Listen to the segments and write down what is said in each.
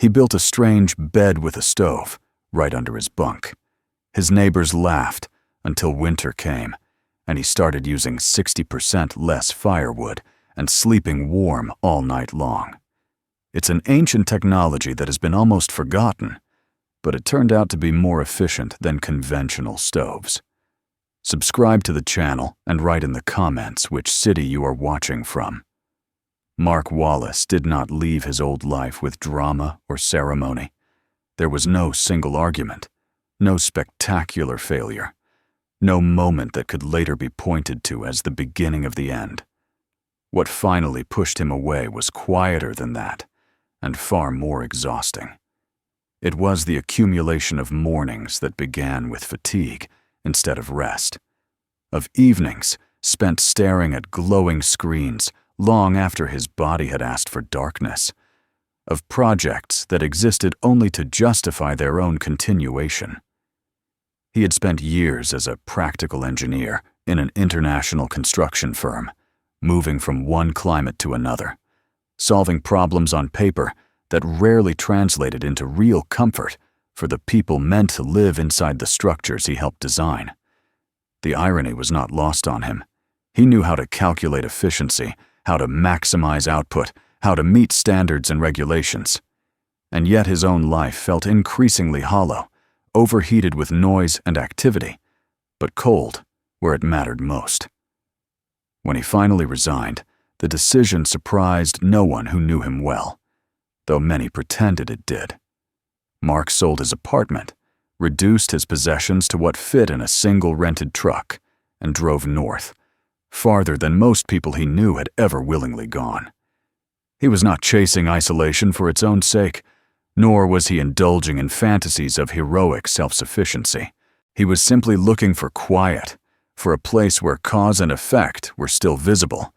He built a strange bed with a stove right under his bunk. His neighbors laughed until winter came, and he started using 60% less firewood and sleeping warm all night long. It's an ancient technology that has been almost forgotten, but it turned out to be more efficient than conventional stoves. Subscribe to the channel and write in the comments which city you are watching from. Mark Wallace did not leave his old life with drama or ceremony. There was no single argument, no spectacular failure, no moment that could later be pointed to as the beginning of the end. What finally pushed him away was quieter than that, and far more exhausting. It was the accumulation of mornings that began with fatigue instead of rest, of evenings spent staring at glowing screens long after his body had asked for darkness, of projects that existed only to justify their own continuation. He had spent years as a practical engineer in an international construction firm, moving from one climate to another, solving problems on paper that rarely translated into real comfort for the people meant to live inside the structures he helped design. The irony was not lost on him. He knew how to calculate efficiency, how to maximize output, how to meet standards and regulations. And yet his own life felt increasingly hollow, overheated with noise and activity, but cold where it mattered most. When he finally resigned, the decision surprised no one who knew him well, though many pretended it did. Mark sold his apartment, reduced his possessions to what fit in a single rented truck, and drove north, farther than most people he knew had ever willingly gone. He was not chasing isolation for its own sake, nor was he indulging in fantasies of heroic self-sufficiency. He was simply looking for quiet, for a place where cause and effect were still visible,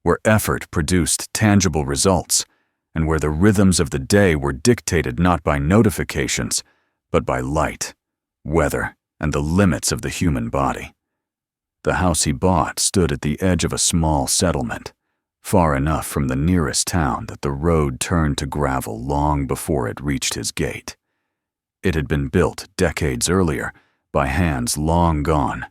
where effort produced tangible results, and where the rhythms of the day were dictated not by notifications, but by light, weather, and the limits of the human body. The house he bought stood at the edge of a small settlement, far enough from the nearest town that the road turned to gravel long before it reached his gate. It had been built decades earlier by hands long gone,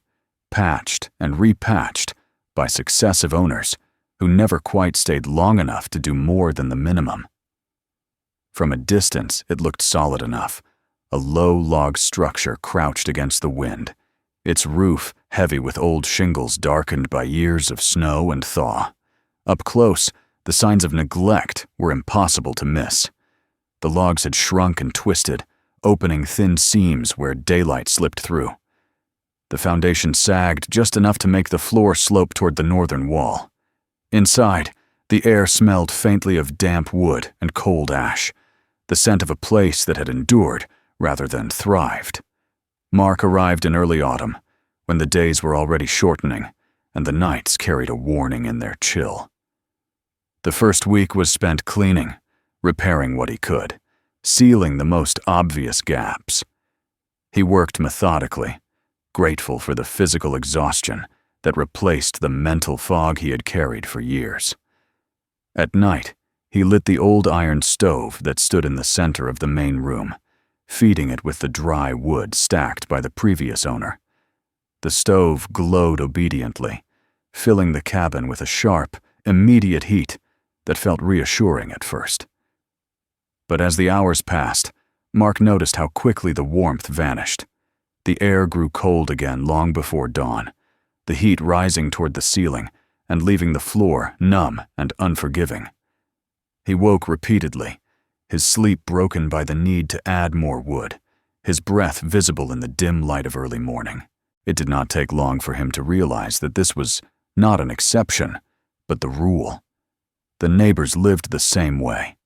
patched and repatched by successive owners who never quite stayed long enough to do more than the minimum. From a distance, it looked solid enough, a low log structure crouched against the wind, its roof heavy with old shingles darkened by years of snow and thaw. Up close, the signs of neglect were impossible to miss. The logs had shrunk and twisted, opening thin seams where daylight slipped through. The foundation sagged just enough to make the floor slope toward the northern wall. Inside, the air smelled faintly of damp wood and cold ash, the scent of a place that had endured rather than thrived. Mark arrived in early autumn, when the days were already shortening, and the nights carried a warning in their chill. The first week was spent cleaning, repairing what he could, sealing the most obvious gaps. He worked methodically, grateful for the physical exhaustion that replaced the mental fog he had carried for years. At night, he lit the old iron stove that stood in the center of the main room, feeding it with the dry wood stacked by the previous owner. The stove glowed obediently, filling the cabin with a sharp, immediate heat that felt reassuring at first. But as the hours passed, Mark noticed how quickly the warmth vanished. The air grew cold again long before dawn, the heat rising toward the ceiling and leaving the floor numb and unforgiving. He woke repeatedly, his sleep broken by the need to add more wood, his breath visible in the dim light of early morning. It did not take long for him to realize that this was not an exception, but the rule. The neighbors lived the same way.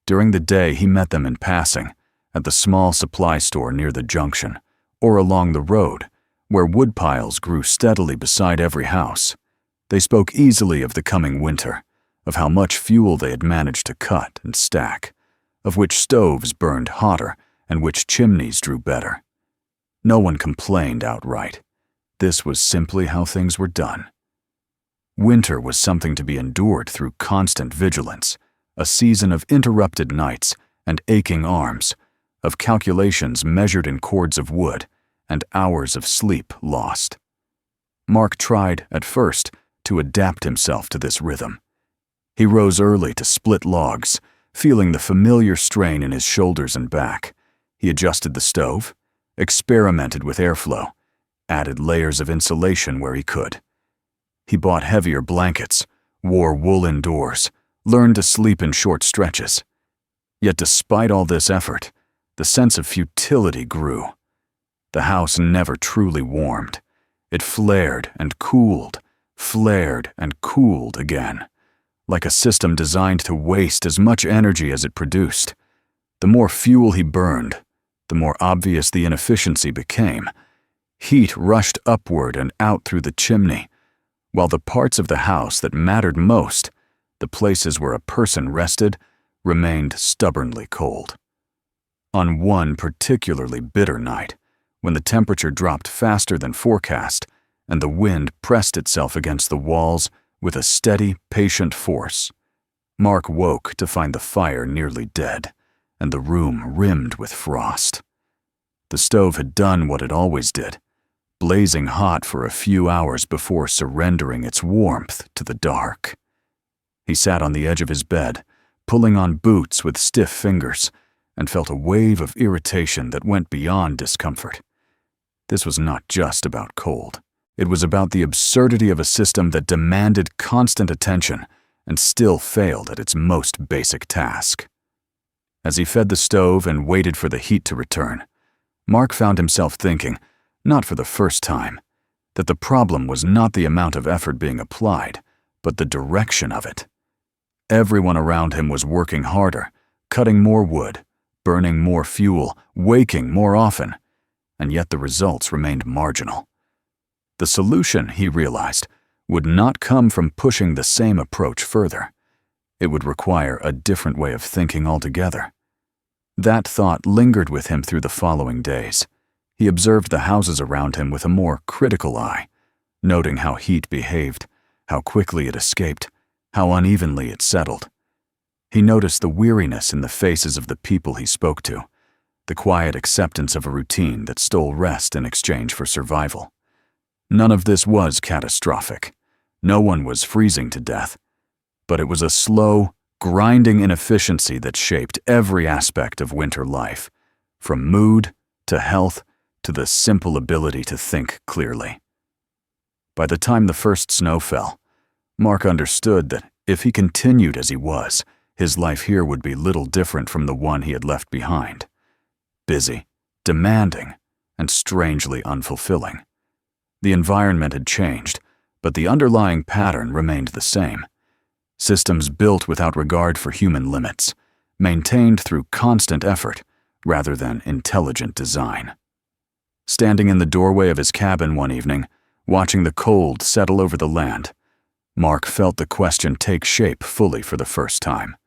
During the day, he met them in passing, at the small supply store near the junction, or along the road, where wood piles grew steadily beside every house. They spoke easily of the coming winter, of how much fuel they had managed to cut and stack, of which stoves burned hotter and which chimneys drew better. No one complained outright. This was simply how things were done. Winter was something to be endured through constant vigilance, a season of interrupted nights and aching arms, of calculations measured in cords of wood, and hours of sleep lost. Mark tried, at first, to adapt himself to this rhythm. He rose early to split logs, feeling the familiar strain in his shoulders and back. He adjusted the stove, experimented with airflow, added layers of insulation where he could. He bought heavier blankets, wore wool indoors, learned to sleep in short stretches. Yet despite all this effort, the sense of futility grew. The house never truly warmed. It flared and cooled again, like a system designed to waste as much energy as it produced. The more fuel he burned, the more obvious the inefficiency became. Heat rushed upward and out through the chimney, while the parts of the house that mattered most, the places where a person rested, remained stubbornly cold. On one particularly bitter night, when the temperature dropped faster than forecast and the wind pressed itself against the walls with a steady, patient force, Mark woke to find the fire nearly dead and the room rimmed with frost. The stove had done what it always did, blazing hot for a few hours before surrendering its warmth to the dark. He sat on the edge of his bed, pulling on boots with stiff fingers, and felt a wave of irritation that went beyond discomfort. This was not just about cold. It was about the absurdity of a system that demanded constant attention and still failed at its most basic task. As he fed the stove and waited for the heat to return, Mark found himself thinking, not for the first time, that the problem was not the amount of effort being applied, but the direction of it. Everyone around him was working harder, cutting more wood, burning more fuel, waking more often, and yet the results remained marginal. The solution, he realized, would not come from pushing the same approach further. It would require a different way of thinking altogether. That thought lingered with him through the following days. He observed the houses around him with a more critical eye, noting how heat behaved, how quickly it escaped, how unevenly it settled. He noticed the weariness in the faces of the people he spoke to, the quiet acceptance of a routine that stole rest in exchange for survival. None of this was catastrophic. No one was freezing to death. But it was a slow, grinding inefficiency that shaped every aspect of winter life, from mood to health to the simple ability to think clearly. By the time the first snow fell, Mark understood that if he continued as he was, his life here would be little different from the one he had left behind. Busy, demanding, and strangely unfulfilling. The environment had changed, but the underlying pattern remained the same. Systems built without regard for human limits, maintained through constant effort rather than intelligent design. Standing in the doorway of his cabin one evening, watching the cold settle over the land, Mark felt the question take shape fully for the first time.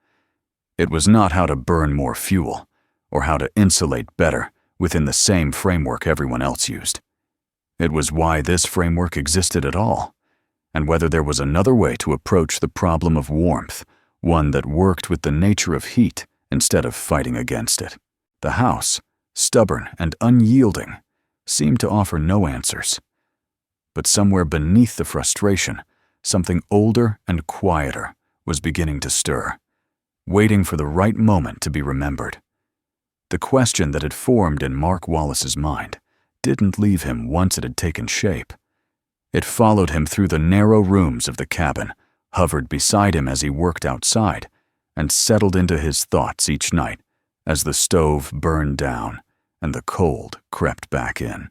It was not how to burn more fuel, or how to insulate better within the same framework everyone else used. It was why this framework existed at all, and whether there was another way to approach the problem of warmth, one that worked with the nature of heat instead of fighting against it. The house, stubborn and unyielding, seemed to offer no answers. But somewhere beneath the frustration, something older and quieter was beginning to stir, waiting for the right moment to be remembered. The question that had formed in Mark Wallace's mind didn't leave him once it had taken shape. It followed him through the narrow rooms of the cabin, hovered beside him as he worked outside, and settled into his thoughts each night as the stove burned down and the cold crept back in.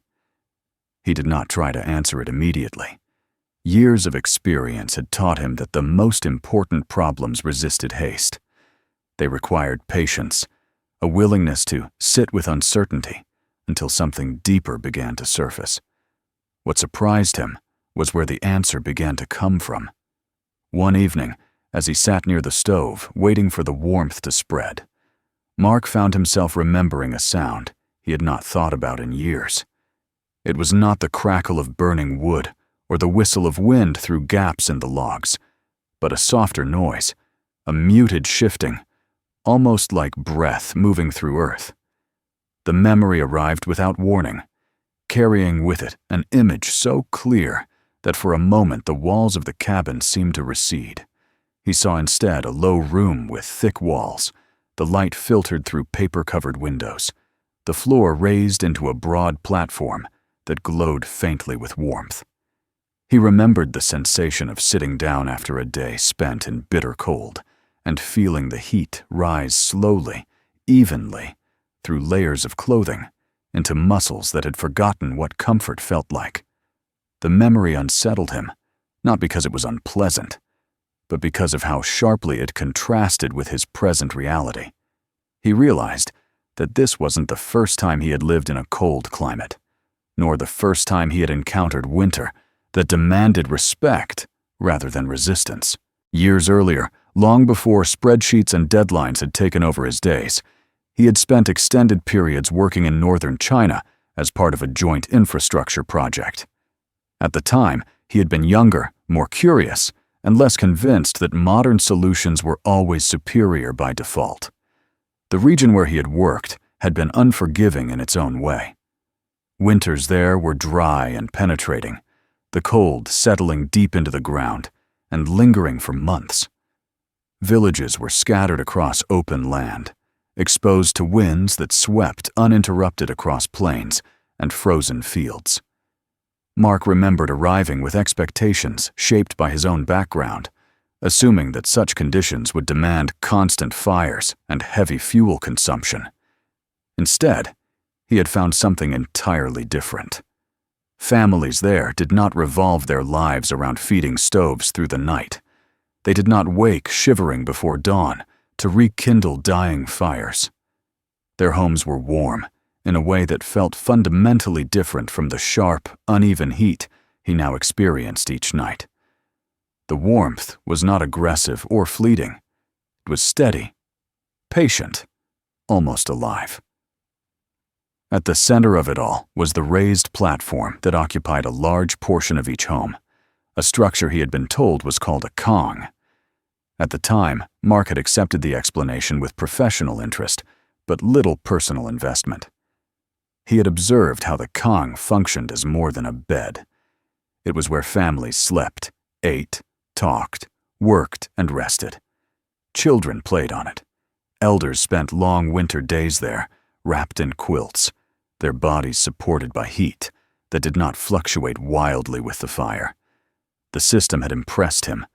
He did not try to answer it immediately. Years of experience had taught him that the most important problems resisted haste. They required patience, a willingness to sit with uncertainty until something deeper began to surface. What surprised him was where the answer began to come from. One evening, as he sat near the stove, waiting for the warmth to spread, Mark found himself remembering a sound he had not thought about in years. It was not the crackle of burning wood or the whistle of wind through gaps in the logs, but a softer noise, a muted shifting, almost like breath moving through earth. The memory arrived without warning, carrying with it an image so clear that for a moment the walls of the cabin seemed to recede. He saw instead a low room with thick walls, the light filtered through paper-covered windows, the floor raised into a broad platform that glowed faintly with warmth. He remembered the sensation of sitting down after a day spent in bitter cold and feeling the heat rise slowly, evenly, through layers of clothing, into muscles that had forgotten what comfort felt like. The memory unsettled him, not because it was unpleasant, but because of how sharply it contrasted with his present reality. He realized that this wasn't the first time he had lived in a cold climate, nor the first time he had encountered winter that demanded respect rather than resistance. Years earlier, long before spreadsheets and deadlines had taken over his days, he had spent extended periods working in northern China as part of a joint infrastructure project. At the time, he had been younger, more curious, and less convinced that modern solutions were always superior by default. The region where he had worked had been unforgiving in its own way. Winters there were dry and penetrating, the cold settling deep into the ground and lingering for months. Villages were scattered across open land, exposed to winds that swept uninterrupted across plains and frozen fields. Mark remembered arriving with expectations shaped by his own background, assuming that such conditions would demand constant fires and heavy fuel consumption. Instead, he had found something entirely different. Families there did not revolve their lives around feeding stoves through the night. They did not wake shivering before dawn to rekindle dying fires. Their homes were warm in a way that felt fundamentally different from the sharp, uneven heat he now experienced each night. The warmth was not aggressive or fleeting. It was steady, patient, almost alive. At the center of it all was the raised platform that occupied a large portion of each home, a structure he had been told was called a kong. At the time, Mark had accepted the explanation with professional interest, but little personal investment. He had observed how the kong functioned as more than a bed. It was where families slept, ate, talked, worked, and rested. Children played on it. Elders spent long winter days there, wrapped in quilts, their bodies supported by heat that did not fluctuate wildly with the fire. The system had impressed him,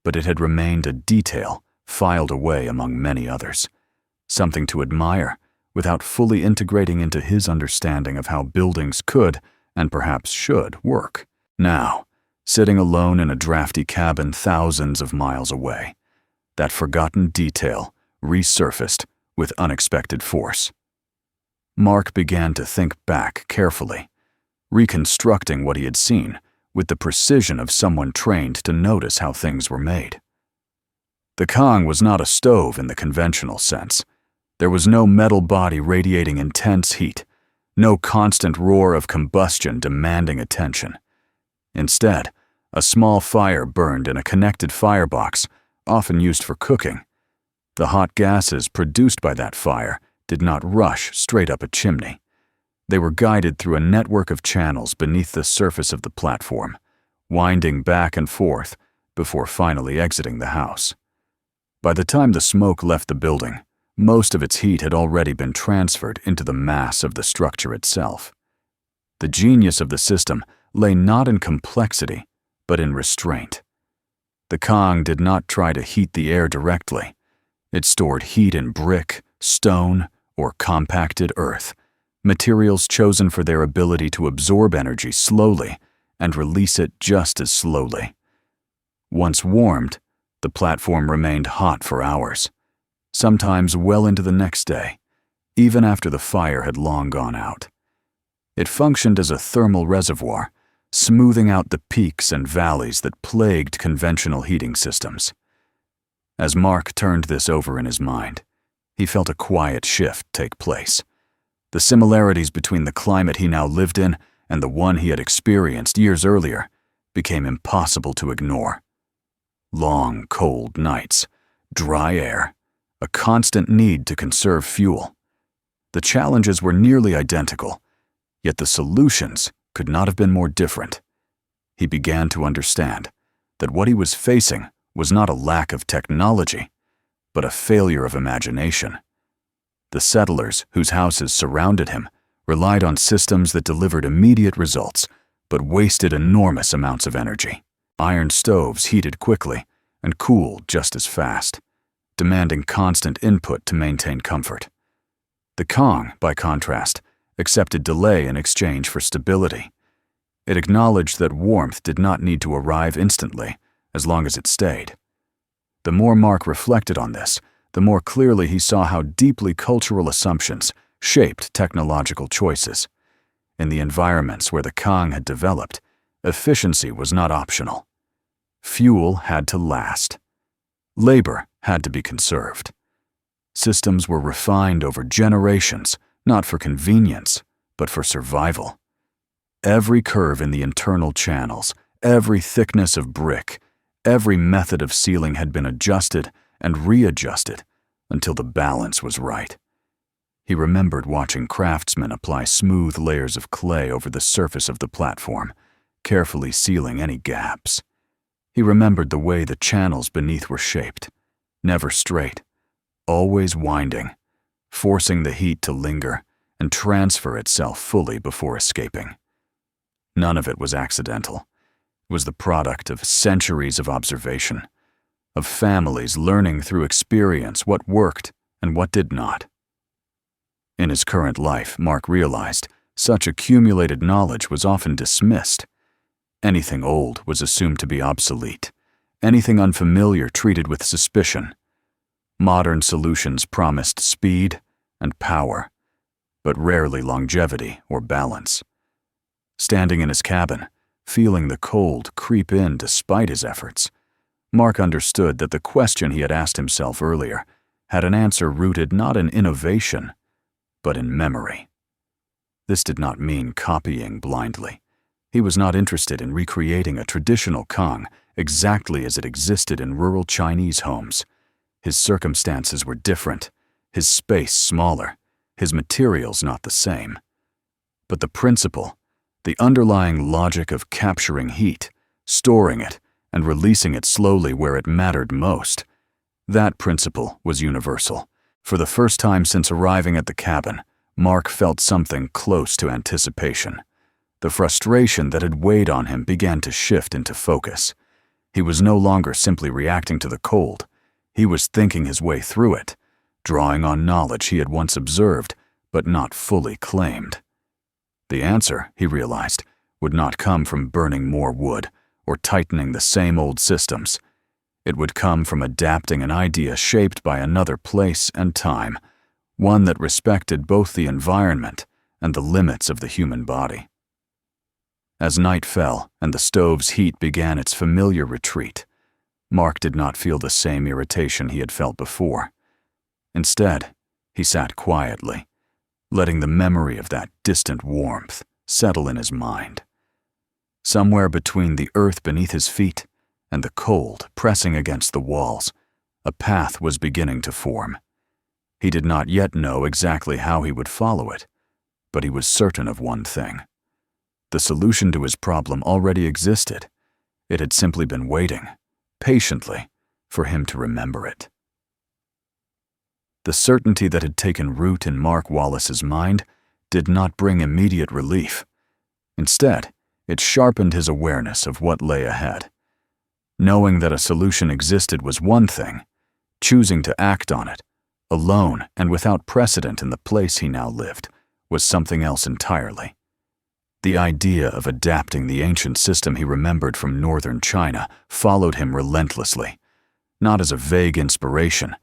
but it had remained a detail filed away among many others, something to admire without fully integrating into his understanding of how buildings could, and perhaps should, work. Now, sitting alone in a drafty cabin thousands of miles away, that forgotten detail resurfaced with unexpected force. Mark began to think back carefully, reconstructing what he had seen with the precision of someone trained to notice how things were made. The kong was not a stove in the conventional sense. There was no metal body radiating intense heat, no constant roar of combustion demanding attention. Instead, a small fire burned in a connected firebox, often used for cooking. The hot gases produced by that fire did not rush straight up a chimney. They were guided through a network of channels beneath the surface of the platform, winding back and forth before finally exiting the house. By the time the smoke left the building, most of its heat had already been transferred into the mass of the structure itself. The genius of the system lay not in complexity, but in restraint. The kong did not try to heat the air directly. It stored heat in brick, stone, or compacted earth, materials chosen for their ability to absorb energy slowly and release it just as slowly. Once warmed, the platform remained hot for hours, sometimes well into the next day, even after the fire had long gone out. It functioned as a thermal reservoir, smoothing out the peaks and valleys that plagued conventional heating systems. As Mark turned this over in his mind, he felt a quiet shift take place. The similarities between the climate he now lived in and the one he had experienced years earlier became impossible to ignore. Long, cold nights, dry air, a constant need to conserve fuel. The challenges were nearly identical, yet the solutions could not have been more different. He began to understand that what he was facing was not a lack of technology, but a failure of imagination. The settlers whose houses surrounded him relied on systems that delivered immediate results, but wasted enormous amounts of energy. Iron stoves heated quickly and cooled just as fast, demanding constant input to maintain comfort. The Kong, by contrast, accepted delay in exchange for stability. It acknowledged that warmth did not need to arrive instantly, as long as it stayed. The more Mark reflected on this, the more clearly he saw how deeply cultural assumptions shaped technological choices. In the environments where the Kong had developed, efficiency was not optional. Fuel had to last. Labor had to be conserved. Systems were refined over generations, not for convenience, but for survival. Every curve in the internal channels, every thickness of brick, every method of sealing had been adjusted and readjusted until the balance was right. He remembered watching craftsmen apply smooth layers of clay over the surface of the platform, carefully sealing any gaps. He remembered the way the channels beneath were shaped, never straight, always winding, forcing the heat to linger and transfer itself fully before escaping. None of it was accidental. It was the product of centuries of observation, of families learning through experience what worked and what did not. In his current life, Mark realized such accumulated knowledge was often dismissed. Anything old was assumed to be obsolete, anything unfamiliar treated with suspicion. Modern solutions promised speed and power, but rarely longevity or balance. Standing in his cabin, feeling the cold creep in despite his efforts, Mark understood that the question he had asked himself earlier had an answer rooted not in innovation, but in memory. This did not mean copying blindly. He was not interested in recreating a traditional Kong exactly as it existed in rural Chinese homes. His circumstances were different, his space smaller, his materials not the same. But the principle, the underlying logic of capturing heat, storing it, and releasing it slowly where it mattered most, that principle was universal. For the first time since arriving at the cabin, Mark felt something close to anticipation. The frustration that had weighed on him began to shift into focus. He was no longer simply reacting to the cold. He was thinking his way through it, drawing on knowledge he had once observed, but not fully claimed. The answer, he realized, would not come from burning more wood or tightening the same old systems. It would come from adapting an idea shaped by another place and time, one that respected both the environment and the limits of the human body. As night fell and the stove's heat began its familiar retreat, Mark did not feel the same irritation he had felt before. Instead, he sat quietly, letting the memory of that distant warmth settle in his mind. Somewhere between the earth beneath his feet and the cold pressing against the walls, a path was beginning to form. He did not yet know exactly how he would follow it, but he was certain of one thing. The solution to his problem already existed. It had simply been waiting, patiently, for him to remember it. The certainty that had taken root in Mark Wallace's mind did not bring immediate relief. Instead, it sharpened his awareness of what lay ahead. Knowing that a solution existed was one thing. Choosing to act on it, alone and without precedent in the place he now lived, was something else entirely. The idea of adapting the ancient system he remembered from northern China followed him relentlessly, not as a vague inspiration,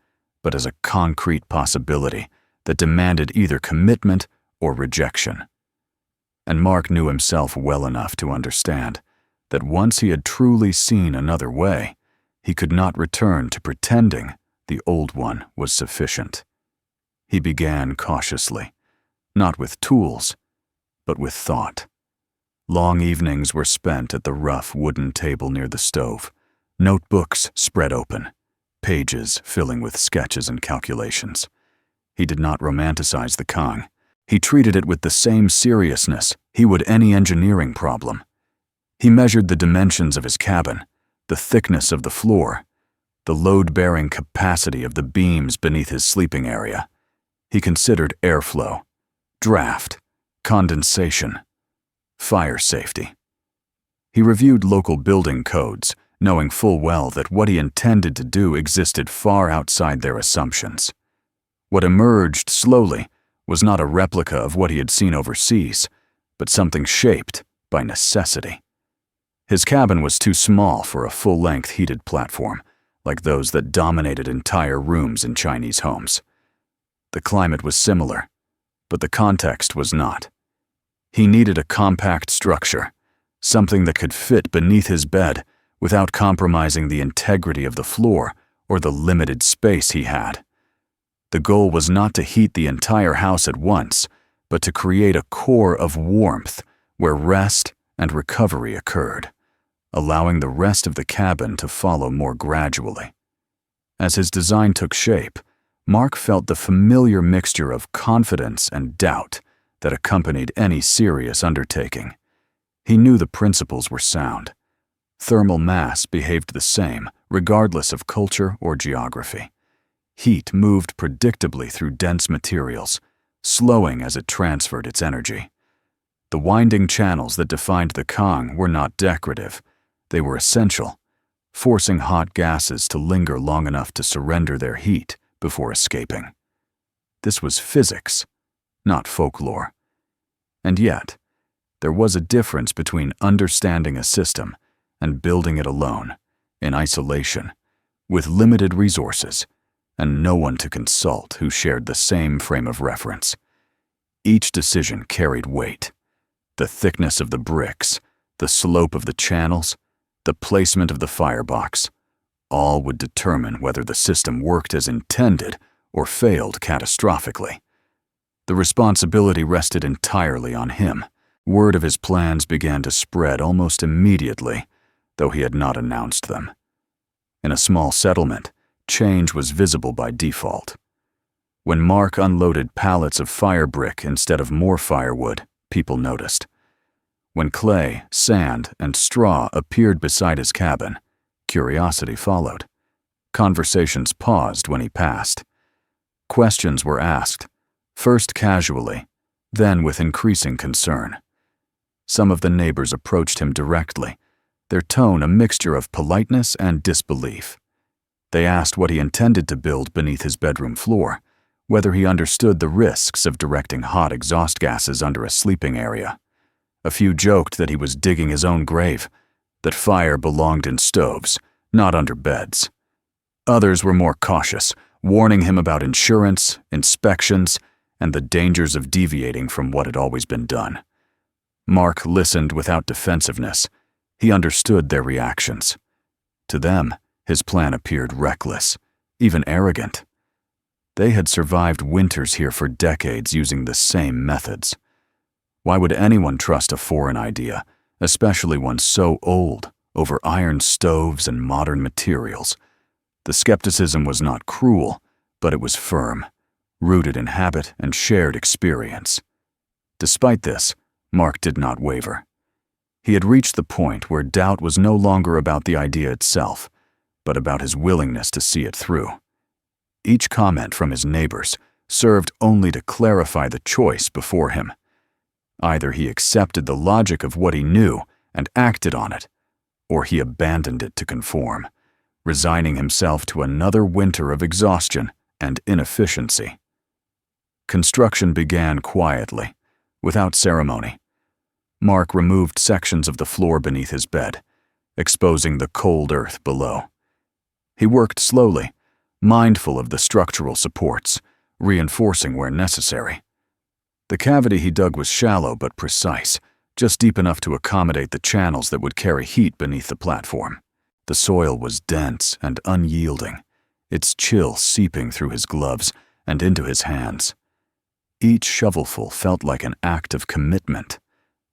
but as a concrete possibility that demanded either commitment or rejection. And Mark knew himself well enough to understand that once he had truly seen another way, he could not return to pretending the old one was sufficient. He began cautiously, not with tools, but with thought. Long evenings were spent at the rough wooden table near the stove, notebooks spread open, pages filling with sketches and calculations. He did not romanticize the Kang. He treated it with the same seriousness he would any engineering problem. He measured the dimensions of his cabin, the thickness of the floor, the load-bearing capacity of the beams beneath his sleeping area. He considered airflow, draft, condensation, fire safety. He reviewed local building codes, knowing full well that what he intended to do existed far outside their assumptions. What emerged slowly was not a replica of what he had seen overseas, but something shaped by necessity. His cabin was too small for a full-length heated platform, like those that dominated entire rooms in Chinese homes. The climate was similar, but the context was not. He needed a compact structure, something that could fit beneath his bed without compromising the integrity of the floor or the limited space he had. The goal was not to heat the entire house at once, but to create a core of warmth where rest and recovery occurred, allowing the rest of the cabin to follow more gradually. As his design took shape, Mark felt the familiar mixture of confidence and doubt that accompanied any serious undertaking. He knew the principles were sound. Thermal mass behaved the same, regardless of culture or geography. Heat moved predictably through dense materials, slowing as it transferred its energy. The winding channels that defined the Kang were not decorative. They were essential, forcing hot gases to linger long enough to surrender their heat before escaping. This was physics, not folklore. And yet, there was a difference between understanding a system and building it alone, in isolation, with limited resources, and no one to consult who shared the same frame of reference. Each decision carried weight. The thickness of the bricks, the slope of the channels, the placement of the firebox, all would determine whether the system worked as intended or failed catastrophically. The responsibility rested entirely on him. Word of his plans began to spread almost immediately, though he had not announced them. In a small settlement, change was visible by default. When Mark unloaded pallets of fire brick instead of more firewood, people noticed. When clay, sand, and straw appeared beside his cabin, curiosity followed. Conversations paused when he passed. Questions were asked, first casually, then with increasing concern. Some of the neighbors approached him directly, their tone a mixture of politeness and disbelief. They asked what he intended to build beneath his bedroom floor, whether he understood the risks of directing hot exhaust gases under a sleeping area. A few joked that he was digging his own grave, that fire belonged in stoves, not under beds. Others were more cautious, warning him about insurance, inspections, and the dangers of deviating from what had always been done. Mark listened without defensiveness. He understood their reactions. To them, his plan appeared reckless, even arrogant. They had survived winters here for decades using the same methods. Why would anyone trust a foreign idea, especially one so old, over iron stoves and modern materials? The skepticism was not cruel, but it was firm, rooted in habit and shared experience. Despite this, Mark did not waver. He had reached the point where doubt was no longer about the idea itself, but about his willingness to see it through. Each comment from his neighbors served only to clarify the choice before him. Either he accepted the logic of what he knew and acted on it, or he abandoned it to conform, resigning himself to another winter of exhaustion and inefficiency. Construction began quietly, without ceremony. Mark removed sections of the floor beneath his bed, exposing the cold earth below. He worked slowly, mindful of the structural supports, reinforcing where necessary. The cavity he dug was shallow but precise, just deep enough to accommodate the channels that would carry heat beneath the platform. The soil was dense and unyielding, its chill seeping through his gloves and into his hands. Each shovelful felt like an act of commitment,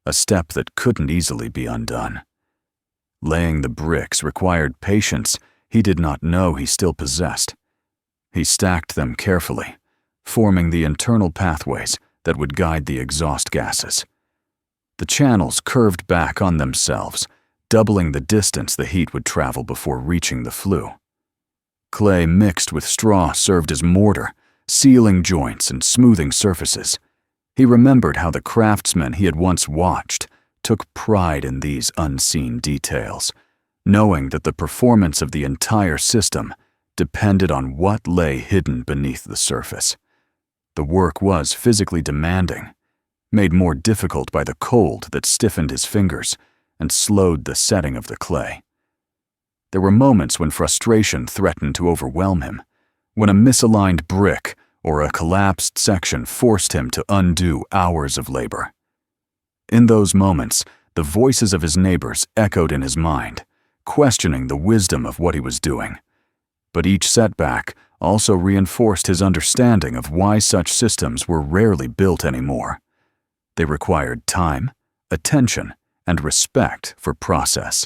a step that couldn't easily be undone. Laying the bricks required patience he did not know he still possessed. He stacked them carefully, forming the internal pathways that would guide the exhaust gases. The channels curved back on themselves, doubling the distance the heat would travel before reaching the flue. Clay mixed with straw served as mortar, sealing joints and smoothing surfaces. He remembered how the craftsmen he had once watched took pride in these unseen details, knowing that the performance of the entire system depended on what lay hidden beneath the surface. The work was physically demanding, made more difficult by the cold that stiffened his fingers and slowed the setting of the clay. There were moments when frustration threatened to overwhelm him, when a misaligned brick or a collapsed section forced him to undo hours of labor. In those moments, the voices of his neighbors echoed in his mind, questioning the wisdom of what he was doing. But each setback also reinforced his understanding of why such systems were rarely built anymore. They required time, attention, and respect for process,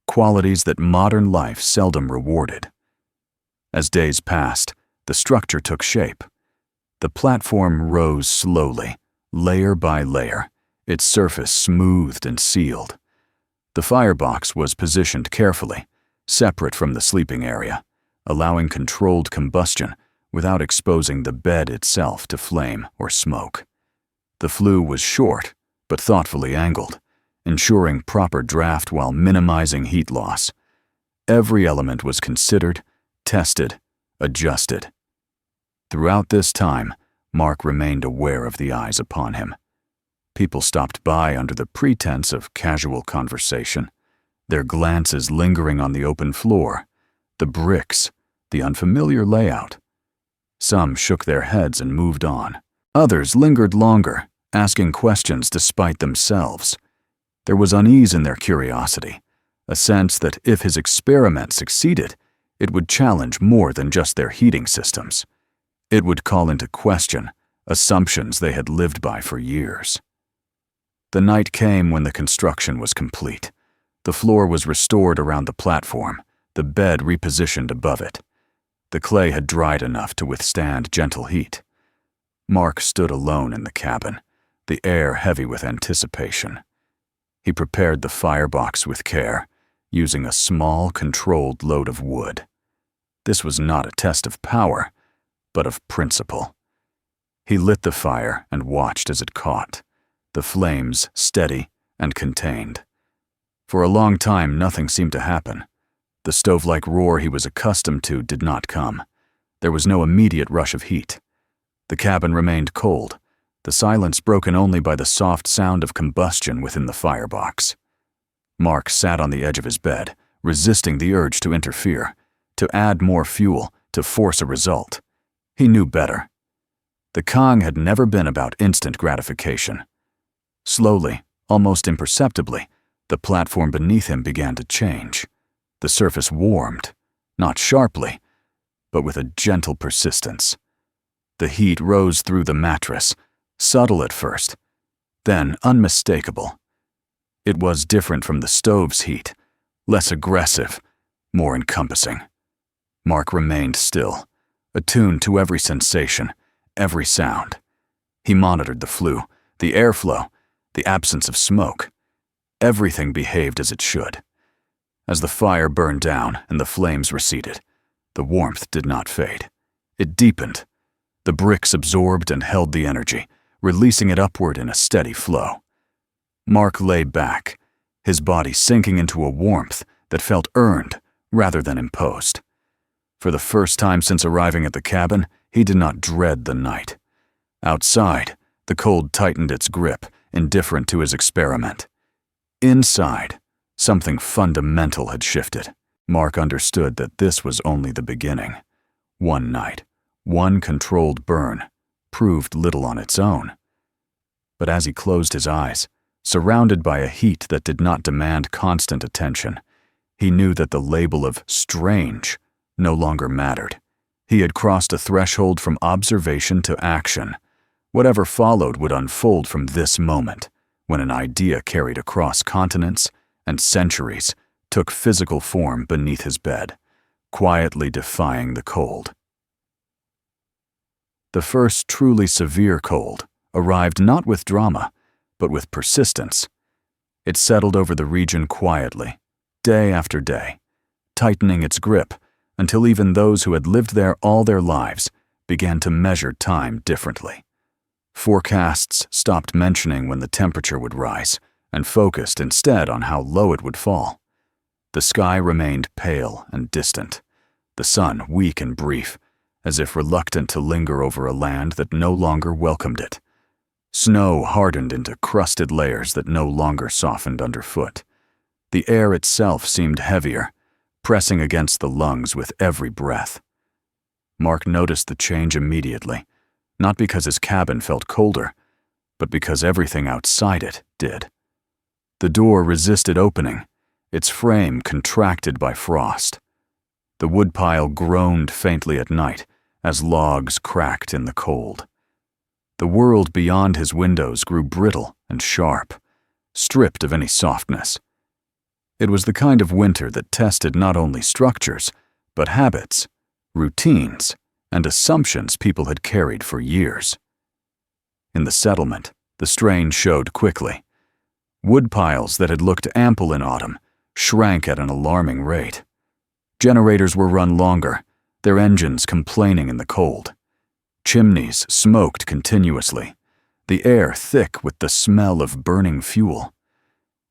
qualities that modern life seldom rewarded. As days passed, the structure took shape. The platform rose slowly, layer by layer, its surface smoothed and sealed. The firebox was positioned carefully, separate from the sleeping area, allowing controlled combustion without exposing the bed itself to flame or smoke. The flue was short, but thoughtfully angled, ensuring proper draft while minimizing heat loss. Every element was considered, tested, adjusted. Throughout this time, Mark remained aware of the eyes upon him. People stopped by under the pretense of casual conversation, their glances lingering on the open floor, the bricks, the unfamiliar layout. Some shook their heads and moved on. Others lingered longer, asking questions despite themselves. There was unease in their curiosity, a sense that if his experiment succeeded, it would challenge more than just their heating systems. It would call into question assumptions they had lived by for years. The night came when the construction was complete. The floor was restored around the platform, the bed repositioned above it. The clay had dried enough to withstand gentle heat. Mark stood alone in the cabin, the air heavy with anticipation. He prepared the firebox with care, using a small, controlled load of wood. This was not a test of power, but of principle. He lit the fire and watched as it caught, the flames steady and contained. For a long time, nothing seemed to happen. The stove-like roar he was accustomed to did not come. There was no immediate rush of heat. The cabin remained cold, the silence broken only by the soft sound of combustion within the firebox. Mark sat on the edge of his bed, resisting the urge to interfere, to add more fuel, to force a result. He knew better. The Kang had never been about instant gratification. Slowly, almost imperceptibly, the platform beneath him began to change. The surface warmed, not sharply, but with a gentle persistence. The heat rose through the mattress, subtle at first, then unmistakable. It was different from the stove's heat, less aggressive, more encompassing. Mark remained still, attuned to every sensation, every sound. He monitored the flue, the airflow, the absence of smoke. Everything behaved as it should. As the fire burned down and the flames receded, the warmth did not fade. It deepened. The bricks absorbed and held the energy, releasing it upward in a steady flow. Mark lay back, his body sinking into a warmth that felt earned rather than imposed. For the first time since arriving at the cabin, he did not dread the night. Outside, the cold tightened its grip, indifferent to his experiment. Inside, something fundamental had shifted. Mark understood that this was only the beginning. One night, one controlled burn, proved little on its own. But as he closed his eyes, surrounded by a heat that did not demand constant attention, he knew that the label of strange no longer mattered. He had crossed a threshold from observation to action. Whatever followed would unfold from this moment, when an idea carried across continents and centuries took physical form beneath his bed, quietly defying the cold. The first truly severe cold arrived not with drama, but with persistence. It settled over the region quietly, day after day, tightening its grip until even those who had lived there all their lives began to measure time differently. Forecasts stopped mentioning when the temperature would rise and focused instead on how low it would fall. The sky remained pale and distant, the sun weak and brief, as if reluctant to linger over a land that no longer welcomed it. Snow hardened into crusted layers that no longer softened underfoot. The air itself seemed heavier, pressing against the lungs with every breath. Mark noticed the change immediately, not because his cabin felt colder, but because everything outside it did. The door resisted opening, its frame contracted by frost. The woodpile groaned faintly at night as logs cracked in the cold. The world beyond his windows grew brittle and sharp, stripped of any softness. It was the kind of winter that tested not only structures, but habits, routines, and assumptions people had carried for years. In the settlement, the strain showed quickly. Woodpiles that had looked ample in autumn shrank at an alarming rate. Generators were run longer, their engines complaining in the cold. Chimneys smoked continuously, the air thick with the smell of burning fuel.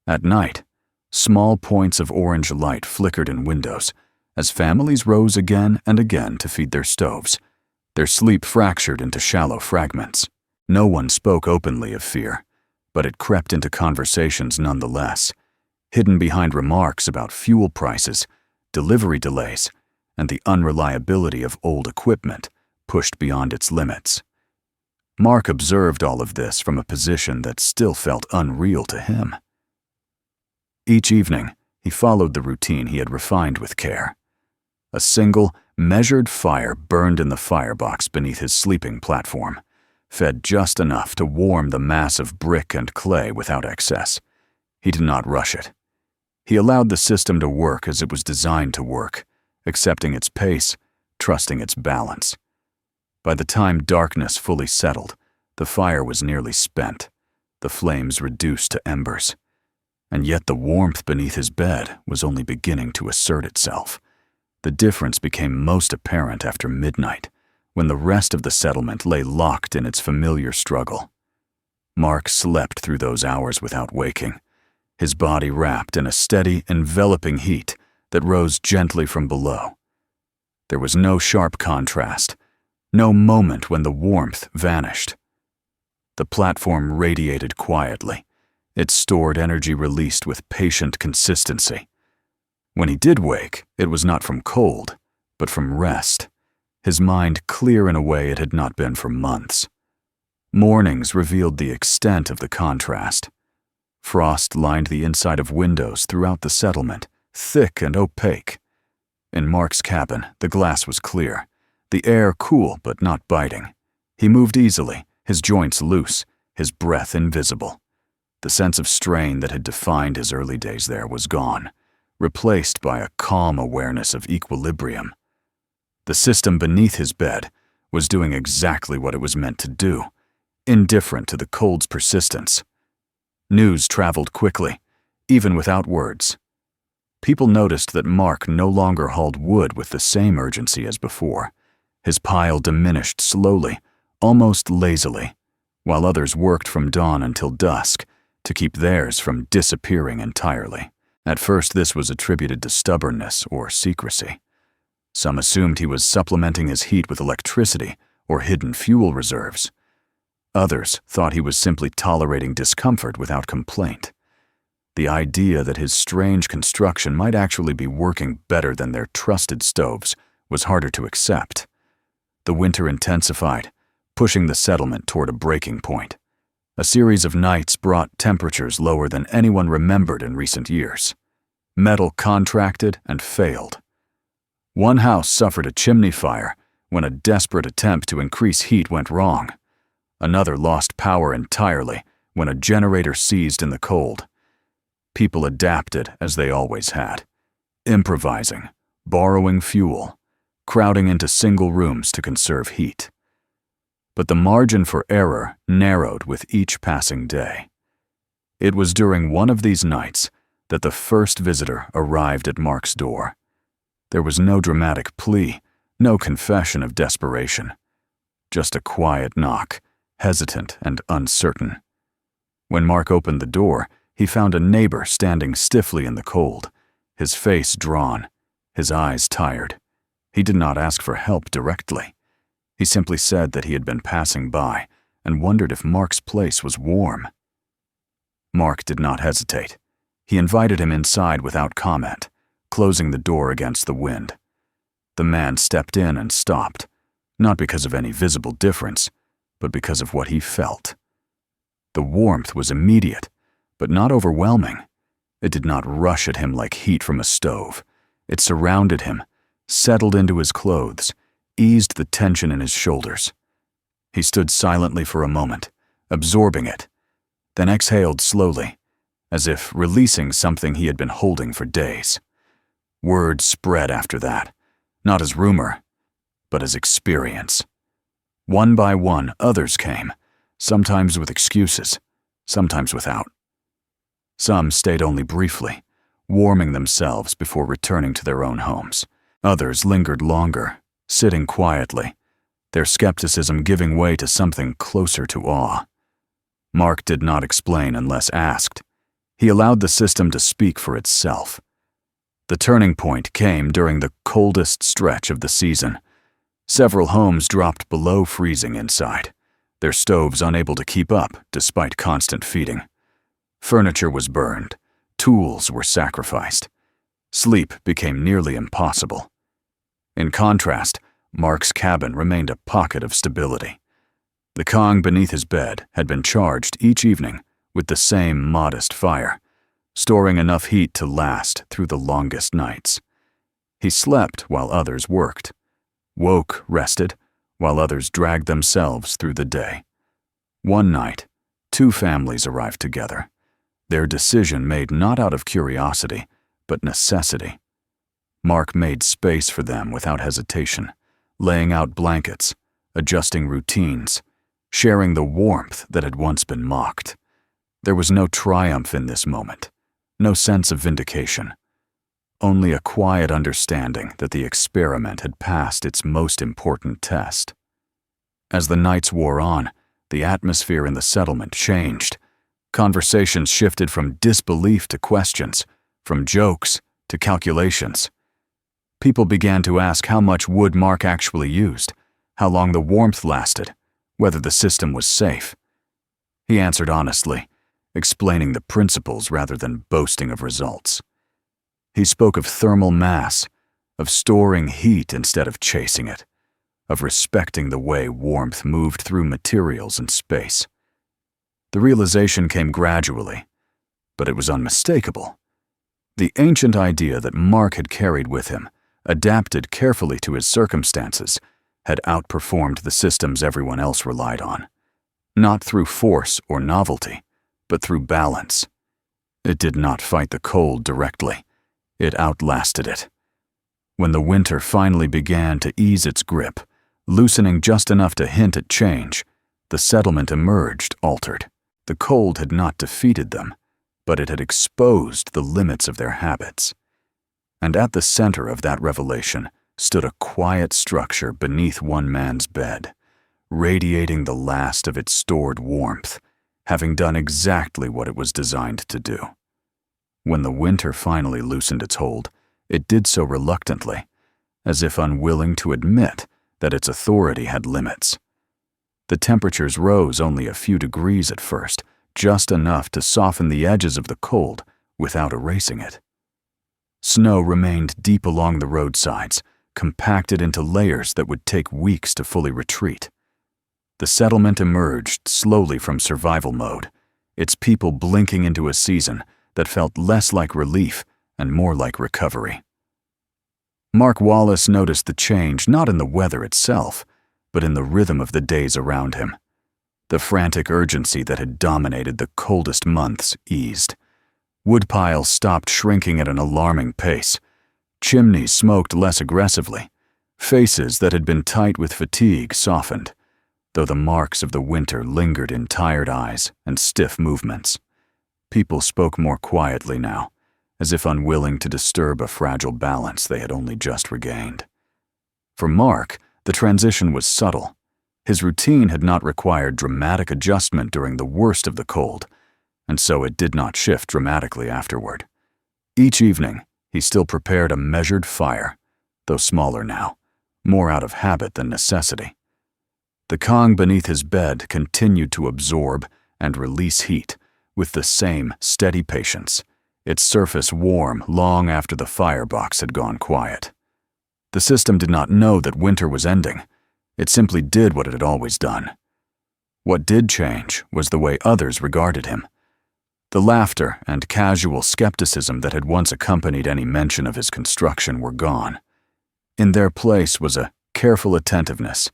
At night, small points of orange light flickered in windows as families rose again and again to feed their stoves, their sleep fractured into shallow fragments. No one spoke openly of fear, but it crept into conversations nonetheless, hidden behind remarks about fuel prices, delivery delays, and the unreliability of old equipment pushed beyond its limits. Mark observed all of this from a position that still felt unreal to him. Each evening, he followed the routine he had refined with care. A single, measured fire burned in the firebox beneath his sleeping platform, fed just enough to warm the mass of brick and clay without excess. He did not rush it. He allowed the system to work as it was designed to work, accepting its pace, trusting its balance. By the time darkness fully settled, the fire was nearly spent, the flames reduced to embers. And yet the warmth beneath his bed was only beginning to assert itself. The difference became most apparent after midnight, when the rest of the settlement lay locked in its familiar struggle. Mark slept through those hours without waking, his body wrapped in a steady, enveloping heat that rose gently from below. There was no sharp contrast, no moment when the warmth vanished. The platform radiated quietly, its stored energy released with patient consistency. When he did wake, it was not from cold, but from rest, his mind clear in a way it had not been for months. Mornings revealed the extent of the contrast. Frost lined the inside of windows throughout the settlement, thick and opaque. In Mark's cabin, the glass was clear, the air cool but not biting. He moved easily, his joints loose, his breath invisible. The sense of strain that had defined his early days there was gone, replaced by a calm awareness of equilibrium. The system beneath his bed was doing exactly what it was meant to do, indifferent to the cold's persistence. News traveled quickly, even without words. People noticed that Mark no longer hauled wood with the same urgency as before. His pile diminished slowly, almost lazily, while others worked from dawn until dusk to keep theirs from disappearing entirely. At first, this was attributed to stubbornness or secrecy. Some assumed he was supplementing his heat with electricity or hidden fuel reserves. Others thought he was simply tolerating discomfort without complaint. The idea that his strange construction might actually be working better than their trusted stoves was harder to accept. The winter intensified, pushing the settlement toward a breaking point. A series of nights brought temperatures lower than anyone remembered in recent years. Metal contracted and failed. One house suffered a chimney fire when a desperate attempt to increase heat went wrong. Another lost power entirely when a generator seized in the cold. People adapted as they always had, improvising, borrowing fuel, crowding into single rooms to conserve heat. But the margin for error narrowed with each passing day. It was during one of these nights that the first visitor arrived at Mark's door. There was no dramatic plea, no confession of desperation. Just a quiet knock, hesitant and uncertain. When Mark opened the door, he found a neighbor standing stiffly in the cold, his face drawn, his eyes tired. He did not ask for help directly. He simply said that he had been passing by and wondered if Mark's place was warm. Mark did not hesitate. He invited him inside without comment, closing the door against the wind. The man stepped in and stopped, not because of any visible difference, but because of what he felt. The warmth was immediate, but not overwhelming. It did not rush at him like heat from a stove. It surrounded him, settled into his clothes, eased the tension in his shoulders. He stood silently for a moment, absorbing it, then exhaled slowly, as if releasing something he had been holding for days. Word spread after that, not as rumor, but as experience. One by one, others came, sometimes with excuses, sometimes without. Some stayed only briefly, warming themselves before returning to their own homes. Others lingered longer, sitting quietly, their skepticism giving way to something closer to awe. Mark did not explain unless asked. He allowed the system to speak for itself. The turning point came during the coldest stretch of the season. Several homes dropped below freezing inside, their stoves unable to keep up despite constant feeding. Furniture was burned, tools were sacrificed. Sleep became nearly impossible. In contrast, Mark's cabin remained a pocket of stability. The Kong beneath his bed had been charged each evening with the same modest fire, storing enough heat to last through the longest nights. He slept while others worked, woke rested, while others dragged themselves through the day. One night, two families arrived together, their decision made not out of curiosity, but necessity. Mark made space for them without hesitation, laying out blankets, adjusting routines, sharing the warmth that had once been mocked. There was no triumph in this moment, no sense of vindication, only a quiet understanding that the experiment had passed its most important test. As the nights wore on, the atmosphere in the settlement changed. Conversations shifted from disbelief to questions, from jokes to calculations. People began to ask how much wood Mark actually used, how long the warmth lasted, whether the system was safe. He answered honestly, explaining the principles rather than boasting of results. He spoke of thermal mass, of storing heat instead of chasing it, of respecting the way warmth moved through materials and space. The realization came gradually, but it was unmistakable. The ancient idea that Mark had carried with him, adapted carefully to his circumstances, had outperformed the systems everyone else relied on, not through force or novelty, but through balance. It did not fight the cold directly. It outlasted it. When the winter finally began to ease its grip, loosening just enough to hint at change, the settlement emerged altered. The cold had not defeated them, but it had exposed the limits of their habits. And at the center of that revelation stood a quiet structure beneath one man's bed, radiating the last of its stored warmth, having done exactly what it was designed to do. When the winter finally loosened its hold, it did so reluctantly, as if unwilling to admit that its authority had limits. The temperatures rose only a few degrees at first, just enough to soften the edges of the cold without erasing it. Snow remained deep along the roadsides, compacted into layers that would take weeks to fully retreat. The settlement emerged slowly from survival mode, its people blinking into a season that felt less like relief and more like recovery. Mark Wallace noticed the change not in the weather itself, but in the rhythm of the days around him. The frantic urgency that had dominated the coldest months eased. Woodpiles stopped shrinking at an alarming pace. Chimneys smoked less aggressively. Faces that had been tight with fatigue softened, though the marks of the winter lingered in tired eyes and stiff movements. People spoke more quietly now, as if unwilling to disturb a fragile balance they had only just regained. For Mark, the transition was subtle. His routine had not required dramatic adjustment during the worst of the cold, and so it did not shift dramatically afterward. Each evening, he still prepared a measured fire, though smaller now, more out of habit than necessity. The Kong beneath his bed continued to absorb and release heat with the same steady patience, its surface warm long after the firebox had gone quiet. The system did not know that winter was ending. It simply did what it had always done. What did change was the way others regarded him. The laughter and casual skepticism that had once accompanied any mention of his construction were gone. In their place was a careful attentiveness,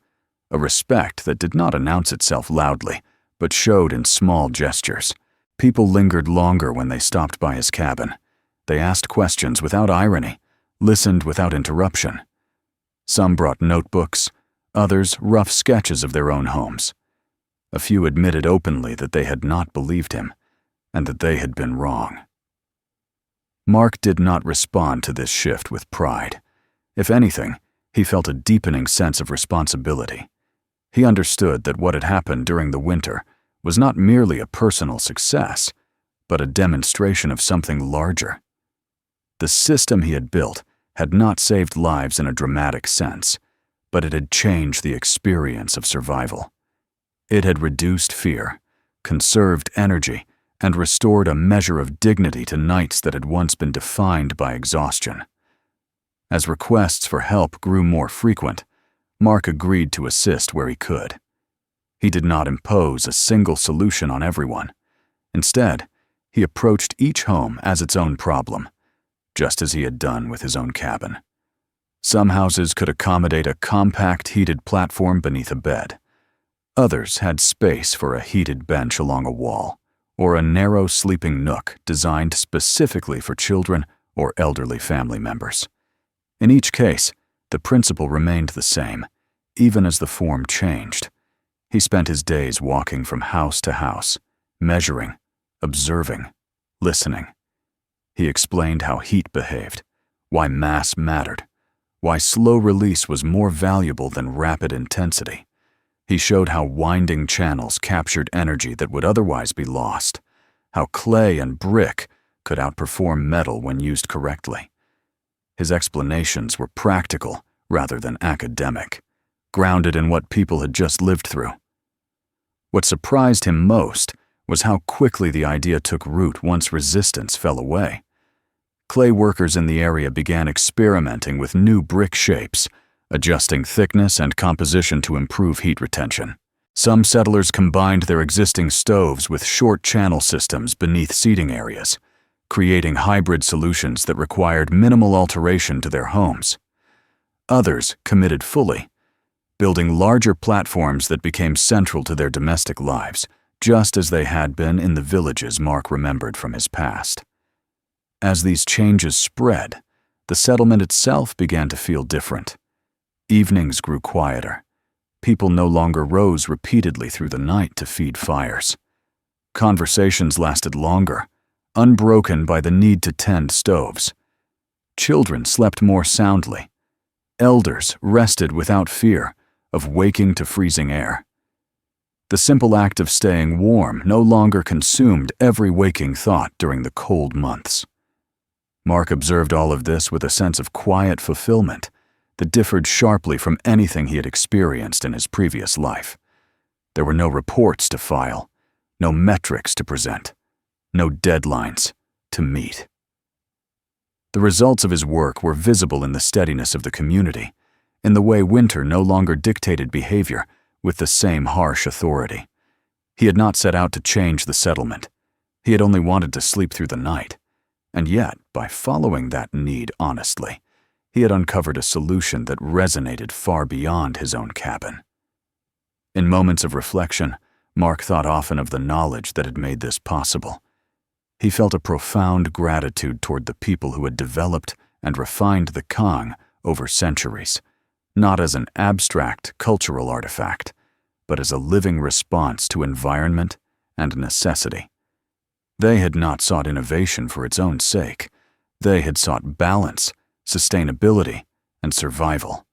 a respect that did not announce itself loudly, but showed in small gestures. People lingered longer when they stopped by his cabin. They asked questions without irony, listened without interruption. Some brought notebooks, others rough sketches of their own homes. A few admitted openly that they had not believed him, and that they had been wrong. Mark did not respond to this shift with pride. If anything, he felt a deepening sense of responsibility. He understood that what had happened during the winter was not merely a personal success, but a demonstration of something larger. The system he had built had not saved lives in a dramatic sense, but it had changed the experience of survival. It had reduced fear, conserved energy, and restored a measure of dignity to nights that had once been defined by exhaustion. As requests for help grew more frequent, Mark agreed to assist where he could. He did not impose a single solution on everyone. Instead, he approached each home as its own problem, just as he had done with his own cabin. Some houses could accommodate a compact heated platform beneath a bed. Others had space for a heated bench along a wall, or a narrow sleeping nook designed specifically for children or elderly family members. In each case, the principle remained the same, even as the form changed. He spent his days walking from house to house, measuring, observing, listening. He explained how heat behaved, why mass mattered, why slow release was more valuable than rapid intensity. He showed how winding channels captured energy that would otherwise be lost, how clay and brick could outperform metal when used correctly. His explanations were practical rather than academic, grounded in what people had just lived through. What surprised him most was how quickly the idea took root once resistance fell away. Clay workers in the area began experimenting with new brick shapes, adjusting thickness and composition to improve heat retention. Some settlers combined their existing stoves with short channel systems beneath seating areas, creating hybrid solutions that required minimal alteration to their homes. Others committed fully, building larger platforms that became central to their domestic lives, just as they had been in the villages Mark remembered from his past. As these changes spread, the settlement itself began to feel different. Evenings grew quieter. People no longer rose repeatedly through the night to feed fires. Conversations lasted longer, unbroken by the need to tend stoves. Children slept more soundly. Elders rested without fear of waking to freezing air. The simple act of staying warm no longer consumed every waking thought during the cold months. Mark observed all of this with a sense of quiet fulfillment that differed sharply from anything he had experienced in his previous life. There were no reports to file, no metrics to present, no deadlines to meet. The results of his work were visible in the steadiness of the community, in the way winter no longer dictated behavior with the same harsh authority. He had not set out to change the settlement. He had only wanted to sleep through the night. And yet, by following that need honestly, he had uncovered a solution that resonated far beyond his own cabin. In moments of reflection, Mark thought often of the knowledge that had made this possible. He felt a profound gratitude toward the people who had developed and refined the Kong over centuries, not as an abstract cultural artifact, but as a living response to environment and necessity. They had not sought innovation for its own sake. They had sought balance, sustainability, and survival.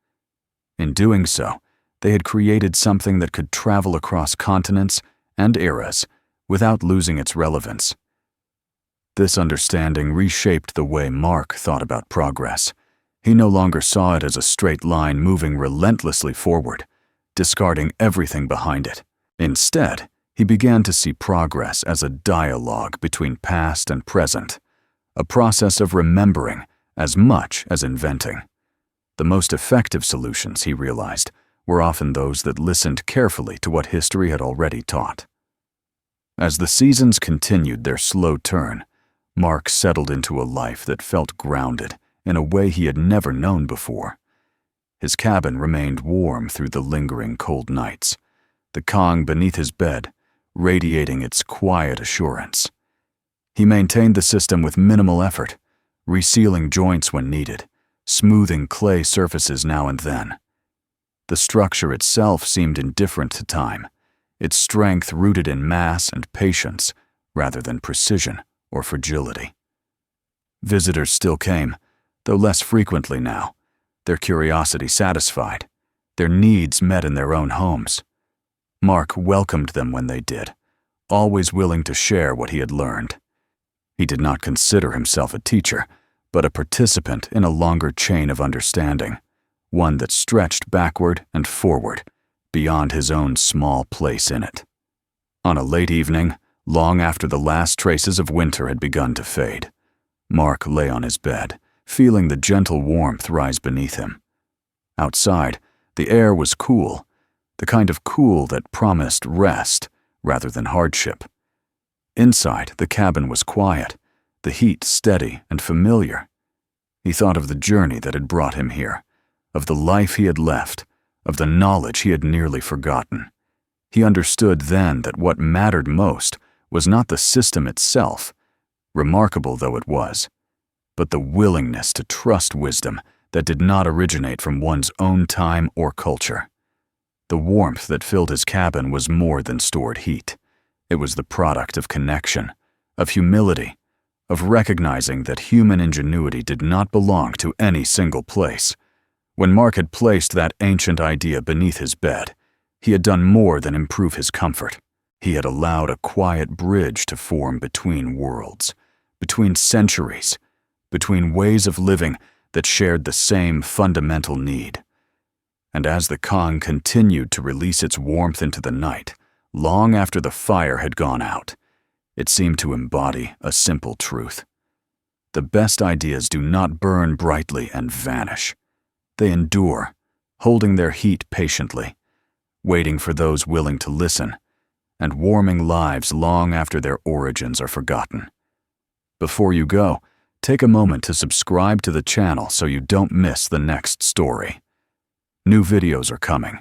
In doing so, they had created something that could travel across continents and eras without losing its relevance. This understanding reshaped the way Mark thought about progress. He no longer saw it as a straight line moving relentlessly forward, discarding everything behind it. Instead, he began to see progress as a dialogue between past and present, a process of remembering as much as inventing. The most effective solutions, he realized, were often those that listened carefully to what history had already taught. As the seasons continued their slow turn, Mark settled into a life that felt grounded in a way he had never known before. His cabin remained warm through the lingering cold nights, the Kong beneath his bed radiating its quiet assurance. He maintained the system with minimal effort, resealing joints when needed, smoothing clay surfaces now and then. The structure itself seemed indifferent to time, its strength rooted in mass and patience rather than precision or fragility. Visitors still came, though less frequently now, their curiosity satisfied, their needs met in their own homes. Mark welcomed them when they did, always willing to share what he had learned. He did not consider himself a teacher, but a participant in a longer chain of understanding, one that stretched backward and forward, beyond his own small place in it. On a late evening, long after the last traces of winter had begun to fade, Mark lay on his bed, feeling the gentle warmth rise beneath him. Outside, the air was cool, the kind of cool that promised rest rather than hardship. Inside, the cabin was quiet, the heat steady and familiar. He thought of the journey that had brought him here, of the life he had left, of the knowledge he had nearly forgotten. He understood then that what mattered most was not the system itself, remarkable though it was, but the willingness to trust wisdom that did not originate from one's own time or culture. The warmth that filled his cabin was more than stored heat. It was the product of connection, of humility, of recognizing that human ingenuity did not belong to any single place. When Mark had placed that ancient idea beneath his bed, he had done more than improve his comfort. He had allowed a quiet bridge to form between worlds, between centuries, between ways of living that shared the same fundamental need. And as the Kong continued to release its warmth into the night, long after the fire had gone out, it seemed to embody a simple truth. The best ideas do not burn brightly and vanish. They endure, holding their heat patiently, waiting for those willing to listen, and warming lives long after their origins are forgotten. Before you go, take a moment to subscribe to the channel so you don't miss the next story. New videos are coming,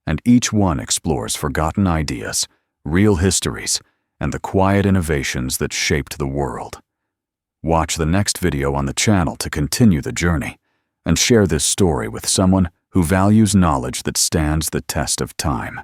and each one explores forgotten ideas, real histories, and the quiet innovations that shaped the world. Watch the next video on the channel to continue the journey, and share this story with someone who values knowledge that stands the test of time.